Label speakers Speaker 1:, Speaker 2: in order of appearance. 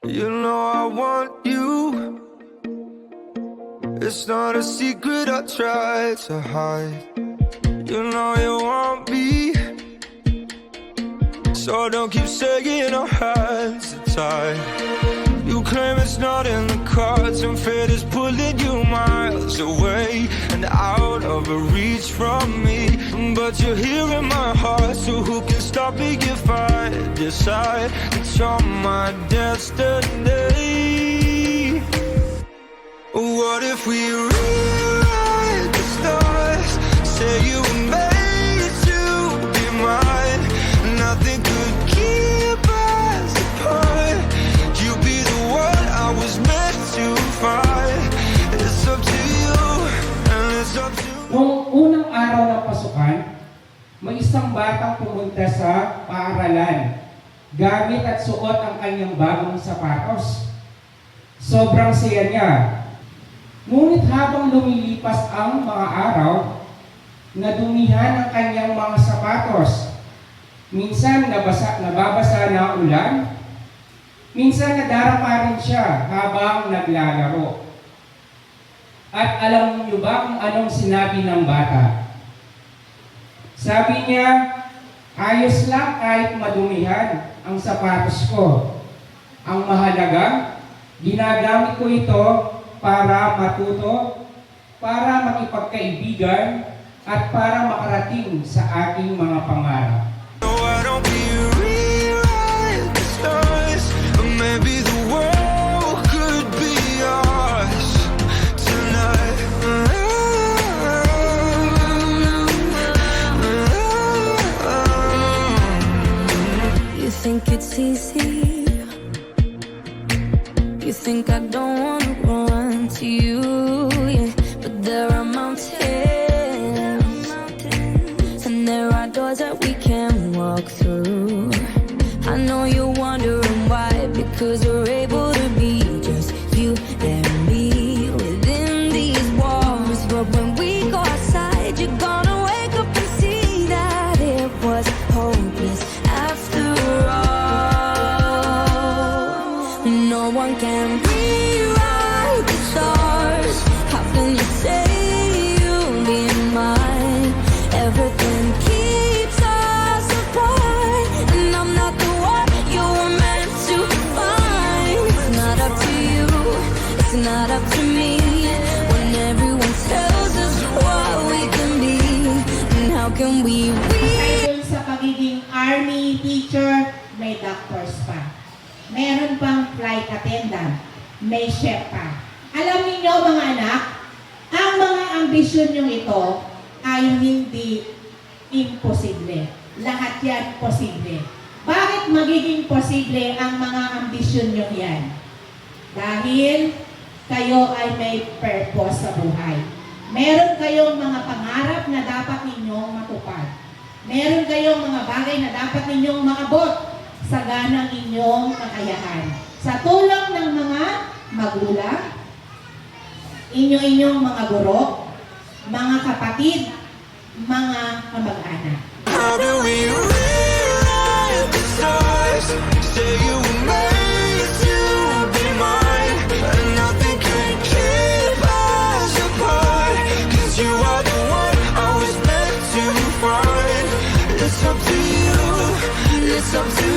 Speaker 1: You know I want you. It's not a secret I try to hide. You know you want me, so don't keep saying our hands are tied. You claim it's not in the cards, and fate is pulling you miles away and out of reach from me. But you're here in my heart, so who can stop me if I decide that you're my destiny? What if we rewrite the stars? Say you were made to be mine. Nothing could keep us apart. You be the one I was meant to find. It's up to you, and it's up to me.
Speaker 2: Noong unang araw ng pasukan, may isang batang pumunta sa paaralan. Gamit at suot ang kanyang bagong sapatos. Sobrang saya niya. Ngunit habang lumilipas ang mga araw, nadumihan ang kanyang mga sapatos. Minsan nababasa na ang ulan, minsan nadarapa rin siya habang naglalaro. At alam niyo ba kung anong sinabi ng bata? Sabi niya, ayos lang kahit madumihan ang sapatos ko. Ang mahalaga, ginagamit ko ito para matuto, para makipagkaibigan, at para makarating sa aking mga pangarap.
Speaker 1: Why don't we rewrite the stars? Maybe the world could be ours tonight.
Speaker 3: You think it's easy? You think I don't wanna run to you, yeah. But there are mountains, and there are doors that we can walk through. I know you're wondering why, because we're able to be just you and me within these walls. But when we go outside, you're gonna wake up and see that it was hopeless after all. No one can rewrite the stars. How can you say you'll be mine? Everything keeps us apart, and I'm not the one you were meant to find. It's not up to you, it's not up to me, when everyone tells us what we can be, and how can we
Speaker 4: Dahil sa pagiging army teacher, may doctors pa. Meron pang flight attendant, may chef pa. Alam niyo mga anak, ang mga ambisyon nyo ito ay hindi imposible. Lahat yan posible. Bakit magiging posible ang mga ambisyon nyo yan? Dahil kayo ay may purpose sa buhay. Meron kayong mga pangarap na dapat ninyong matupad. Meron kayong mga bagay na dapat ninyong maabot sa ganang inyong kakayahan. Sa tulong ng mga magulang, inyong mga guro, mga kapatid, mga kamag-anak.
Speaker 1: How do we rewrite the stars? Say you were made to be mine, and nothing can keep us apart. 'Cause you are the one I was meant to find. It's up to you, it's up to